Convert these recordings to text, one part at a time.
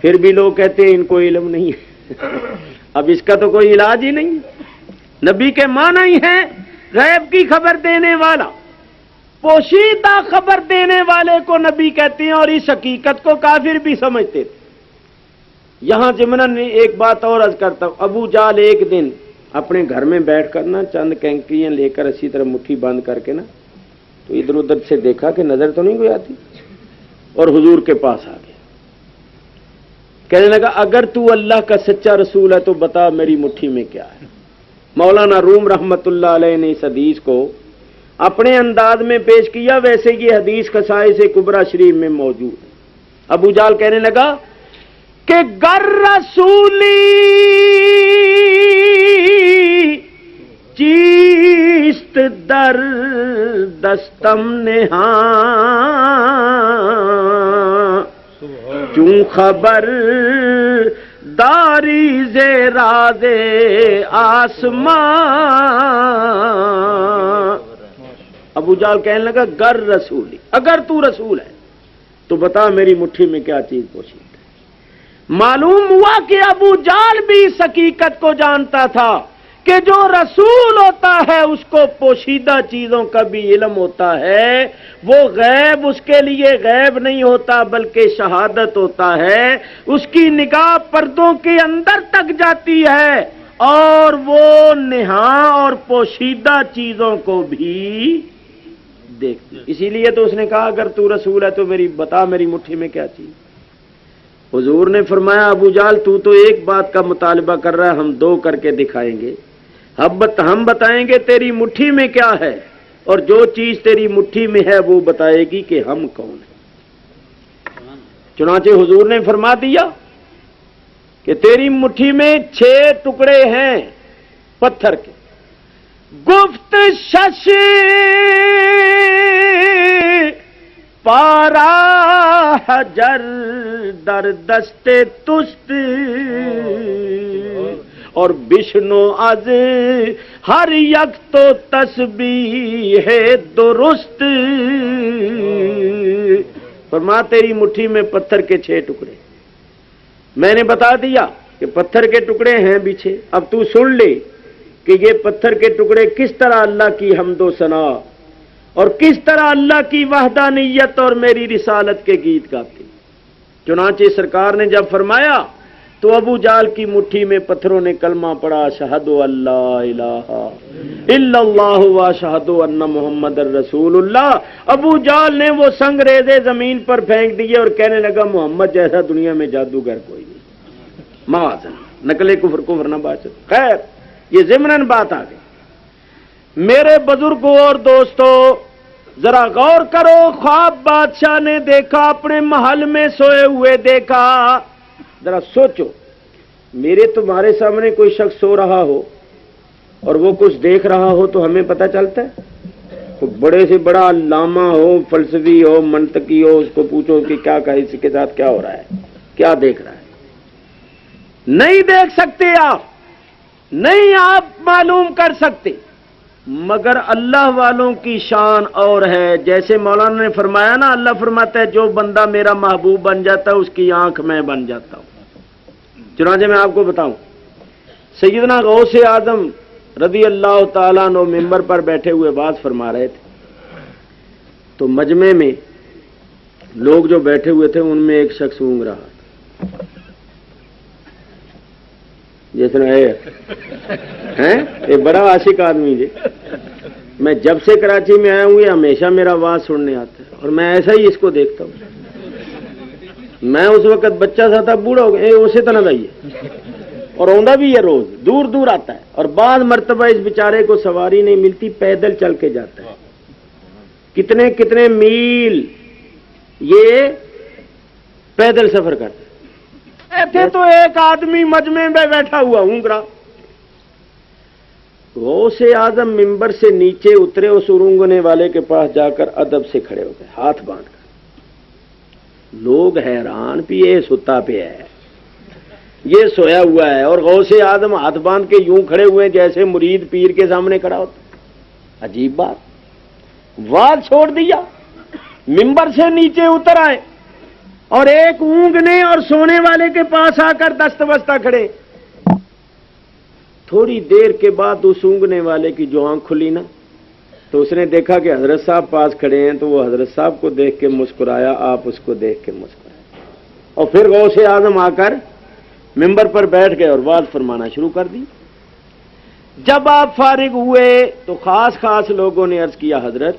پھر بھی لوگ کہتے ہیں ان کو علم نہیں ہے۔ اب اس کا تو کوئی علاج ہی نہیں ہے۔ نبی کے معنی ہی ہیں غیب کی خبر دینے والا، پوشیدہ خبر دینے والے کو نبی کہتے ہیں، اور اس حقیقت کو کافر بھی سمجھتے تھے۔ یہاں ضمناً ایک بات اور عرض کرتا ہوں، ابو جہل ایک دن اپنے گھر میں بیٹھ کر نا چند کینکریاں لے کر اسی طرح مٹھی باندھ کر کے نا تو ادھر ادھر سے دیکھا کہ نظر تو نہیں کوئی آتی، اور حضور کے پاس آ گیا، کہنے لگا اگر تو اللہ کا سچا رسول ہے تو بتا میری مٹھی میں کیا ہے۔ مولانا روم رحمت اللہ علیہ نے اس حدیث کو اپنے انداز میں پیش کیا، ویسے یہ حدیث خصائص کبریٰ شریف میں موجود ہے۔ ابو جہل کہنے لگا کہ گر رسولی چیست در دستم نہاں چون خبر داری ز راز آسمان۔ ابو جہل کہنے لگا گر رسولی، اگر تو رسول ہے تو بتا میری مٹھی میں کیا چیز پوشیدہ ہے۔ معلوم ہوا کہ ابو جہل بھی اس حقیقت کو جانتا تھا کہ جو رسول ہوتا ہے اس کو پوشیدہ چیزوں کا بھی علم ہوتا ہے، وہ غیب اس کے لیے غیب نہیں ہوتا بلکہ شہادت ہوتا ہے، اس کی نگاہ پردوں کے اندر تک جاتی ہے اور وہ نہاں اور پوشیدہ چیزوں کو بھی دیکھتی۔ اسی لیے تو اس نے کہا اگر تو رسول ہے تو بتا میری مٹھی میں کیا چیز۔ حضور نے فرمایا ابو جہل تو ایک بات کا مطالبہ کر رہا ہے، ہم دو کر کے دکھائیں گے، ہم بتائیں گے تیری مٹھی میں کیا ہے، اور جو چیز تیری مٹھی میں ہے وہ بتائے گی کہ ہم کون ہیں۔ چنانچہ حضور نے فرما دیا کہ تیری مٹھی میں 6 ٹکڑے ہیں پتھر کے۔ گفت شش پارا حجر در دست تست اور بشنو از ہر یک تو تسبیح درست۔ فرما تیری مٹھی میں پتھر کے 6 ٹکڑے، میں نے بتا دیا کہ پتھر کے ٹکڑے ہیں بھی 6۔ اب تو سن لے کہ یہ پتھر کے ٹکڑے کس طرح اللہ کی حمد و ثنا اور کس طرح اللہ کی وحدانیت اور میری رسالت کے گیت گاتے۔ چنانچہ سرکار نے جب فرمایا تو ابو جہل کی مٹھی میں پتھروں نے کلمہ پڑھا، اشہد اللہ الہ الا اللہ و اشہد ان محمد الرسول اللہ۔ ابو جہل نے وہ سنگ ریزے زمین پر پھینک دیے اور کہنے لگا محمد جیسا دنیا میں جادوگر کوئی نہیں، معاذ اللہ، نقل کفر نہ بات۔ خیر یہ ضمناً بات آ گئی۔ میرے بزرگوں اور دوستو ذرا غور کرو، خواب بادشاہ نے دیکھا، اپنے محل میں سوئے ہوئے دیکھا۔ ذرا سوچو، میرے تمہارے سامنے کوئی شخص سو رہا ہو اور وہ کچھ دیکھ رہا ہو تو ہمیں پتہ چلتا ہے؟ تو بڑے سے بڑا علامہ ہو، فلسفی ہو، منطقی ہو، اس کو پوچھو کہ کیا اس کے ساتھ کیا ہو رہا ہے، کیا دیکھ رہا ہے؟ نہیں دیکھ سکتے آپ، نہیں آپ معلوم کر سکتے، مگر اللہ والوں کی شان اور ہے۔ جیسے مولانا نے فرمایا نا، اللہ فرماتا ہے جو بندہ میرا محبوب بن جاتا ہے اس کی آنکھ میں بن جاتا ہوں۔ چنانچہ میں آپ کو بتاؤں، سیدنا غوث اعظم رضی اللہ تعالیٰ عنہ ممبر پر بیٹھے ہوئے بات فرما رہے تھے، تو مجمع میں لوگ جو بیٹھے ہوئے تھے ان میں ایک شخص اونگ رہا تھا، جس نے یہ بڑا عاشق آدمی جی، میں جب سے کراچی میں آیا ہوں یہ ہمیشہ میرا آواز سننے آتا ہے اور میں ایسا ہی اس کو دیکھتا ہوں۔ میں اس وقت بچہ سا تھا، بوڑھا ہو گیا، اسی طرح کا ہی ہے اور آندا بھی ہے، روز دور دور آتا ہے، اور بعض مرتبہ اس بیچارے کو سواری نہیں ملتی، پیدل چل کے جاتا ہے، کتنے کتنے میل یہ پیدل سفر کرتا ہے۔ تھے تو ایک آدمی مجمع میں بیٹھا ہوا اونگرا، غوث اعظم ممبر سے نیچے اترے، اس اونگنے والے کے پاس جا کر ادب سے کھڑے ہو گئے ہاتھ باندھ کر۔ لوگ حیران، بھی یہ ستا پہ ہے، یہ سویا ہوا ہے، اور غوث اعظم ہاتھ باندھ کے یوں کھڑے ہوئے جیسے مرید پیر کے سامنے کھڑا ہوتا۔ عجیب بات، واز چھوڑ دیا، ممبر سے نیچے اتر آئے، और एक ऊँगने और सोने वाले के पास आकर दस्त बस्ता खड़े। थोड़ी देर के बाद उस ऊँगने वाले की जो आंख खुली ना, तो उसने देखा कि हजरत साहब पास खड़े हैं, तो वो हजरत साहब को देख के मुस्कुराया, आप उसको देख के मुस्कुराए, और फिर गौसे आजम आकर मिंबर पर बैठ गए और वाज फरमाना शुरू कर दी। जब आप फारिग हुए तो खास खास लोगों ने अर्ज किया, हजरत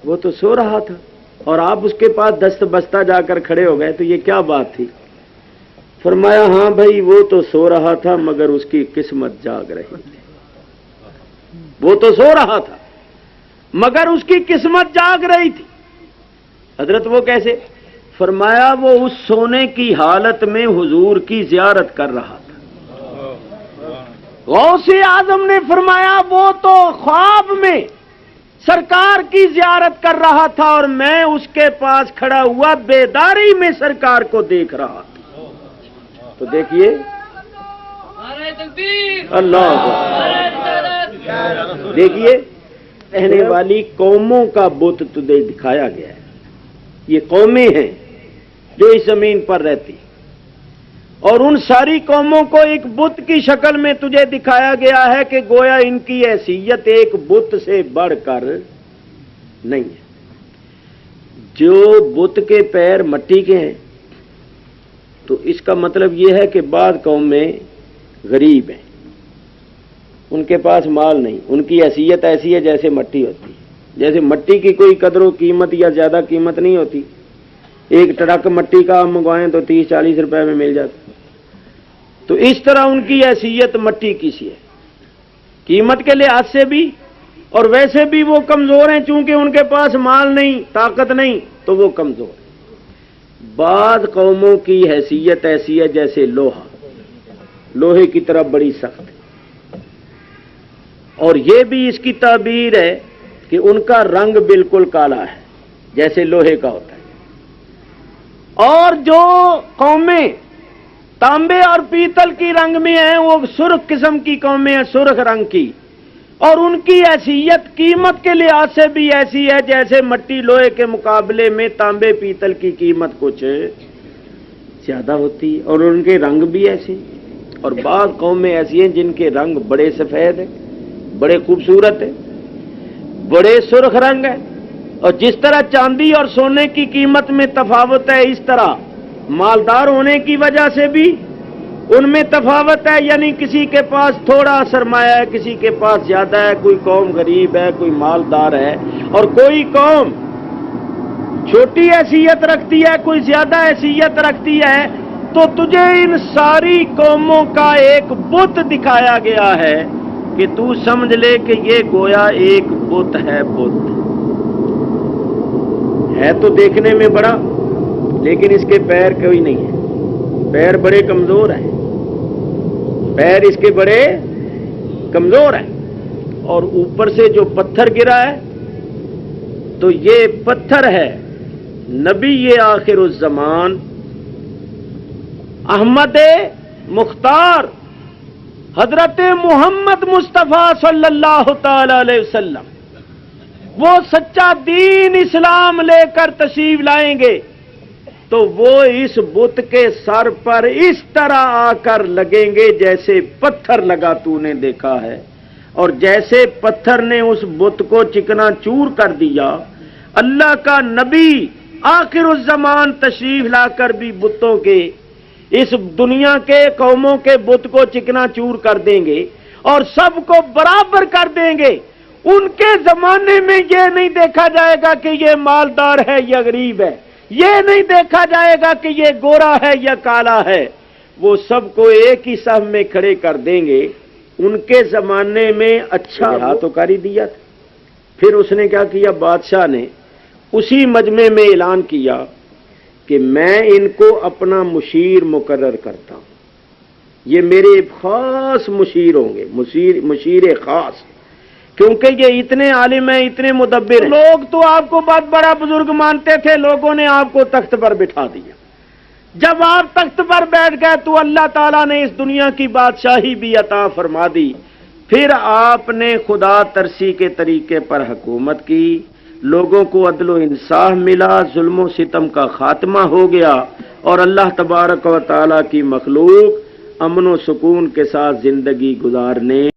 वो तो सो रहा था और आप उसके पास दस्त बस्ता जाकर खड़े हो गए, तो ये क्या बात थी? फरमाया, हाँ भाई, वो तो सो रहा था मगर उसकी किस्मत जाग रही थी। वो तो सो रहा था मगर उसकी किस्मत जाग रही थी। हजरत वो कैसे? फरमाया, वो उस सोने की हालत में हुजूर की जियारत कर रहा था। गौसे आजम ने फरमाया, वो तो ख्वाब में सरकार की जियारत कर रहा था और मैं उसके पास खड़ा हुआ बेदारी में सरकार को देख रहा था। तो देखिए, अल्लाह, देखिए, रहने वाली कौमों का बुत तुझे दिखाया गया है। ये कौमें हैं जो इस जमीन पर रहती, और उन सारी कौमों को एक बुत की शक्ल में तुझे दिखाया गया है कि गोया इनकी हैसियत एक बुत से बढ़कर नहीं है। जो बुत के पैर मट्टी के हैं, तो इसका मतलब यह है कि बाद कौमें गरीब हैं, उनके पास माल नहीं, उनकी हैसियत ऐसी है जैसे मट्टी होती है। जैसे मट्टी की कोई कदर कीमत या ज्यादा कीमत नहीं होती, एक ट्रक मट्टी का हम मंगवाएं तो 30-40 रुपए में मिल जाता, तो इस तरह उनकी हैसियत मट्टी की सी है, कीमत के लिहाज से भी, और वैसे भी वो कमजोर हैं, चूंकि उनके पास माल नहीं, ताकत नहीं, तो वो कमजोर है। बाद कौमों की हैसियत ऐसी है जैसे लोहा, लोहे की तरह बड़ी सख्त है, और ये भी इसकी ताबीर है कि उनका रंग बिल्कुल काला है जैसे लोहे का होता है। और जो कौमें तांबे और पीतल की रंग में हैं, वो सुर्ख किस्म की कौमें हैं, सुर्ख रंग की, और उनकी हैसियत कीमत के लिहाज से भी ऐसी है जैसे मट्टी लोहे के मुकाबले में तांबे पीतल की कीमत कुछ ज्यादा होती है, और उनके रंग भी ऐसे। और बाद कौमें ऐसी हैं जिनके रंग बड़े सफेद हैं, बड़े खूबसूरत हैं, बड़े सुर्ख रंग है, और जिस तरह चांदी और सोने की कीमत में तफावत है, इस तरह मालदार होने की वजह से भी उनमें तफावत है। यानी किसी के पास थोड़ा सरमाया है, किसी के पास ज्यादा है, कोई कौम गरीब है, कोई मालदार है, और कोई कौम छोटी हैसियत रखती है, कोई ज्यादा हैसियत रखती है। तो तुझे इन सारी कौमों का एक बुत दिखाया गया है कि तू समझ ले कि ये गोया एक बुत है। बुत है तो देखने में बड़ा, लेकिन इसके पैर कोई नहीं है, पैर बड़े कमजोर हैं, पैर इसके बड़े कमजोर हैं। और ऊपर से जो पत्थर गिरा है, तो ये पत्थर है नबी ये आखिरुज़्ज़मान अहमद मुख्तार हजरत मोहम्मद मुस्तफा सल्लल्लाहु ताला अलैहि वसल्लम। वो सच्चा दीन इस्लाम लेकर तशरीफ लाएंगे, तो वो इस बुत के सर पर इस तरह आकर लगेंगे जैसे पत्थर लगा तूने देखा है। और जैसे पत्थर ने उस बुत को चिकना चूर कर दिया, अल्लाह का नबी आखिरुज़्ज़मान तशरीफ लाकर भी बुतों के, इस दुनिया के कौमों के बुत को चिकना चूर कर देंगे और सबको बराबर कर देंगे। उनके जमाने में यह नहीं देखा जाएगा कि ये मालदार है या गरीब है, ये नहीं देखा जाएगा कि ये गोरा है या काला है, वो सबको एक ही साथ में खड़े कर देंगे। उनके जमाने में अच्छा हाथोकारी दिया था। फिर उसने क्या किया, बादशाह ने उसी मजमे में ऐलान किया कि मैं इनको अपना मुशीर मुकर्रर करता हूं, ये मेरे खास मुशीर होंगे, मुशीर खास, क्योंकि ये इतने आलिम हैं, इतने मुदब्बिर हैं। लोग तो आपको बहुत बड़ा बुजुर्ग मानते थे, लोगों ने आपको तख्त पर बिठा दिया। जब आप तख्त पर बैठ गए तो अल्लाह ताला ने इस दुनिया की बादशाही भी अता फरमा दी। फिर आपने खुदा तरसी के तरीके पर हुकूमत की, لوگوں کو عدل و انصاف ملا، ظلم و ستم کا خاتمہ ہو گیا، اور اللہ تبارک و تعالیٰ کی مخلوق امن و سکون کے ساتھ زندگی گزارنے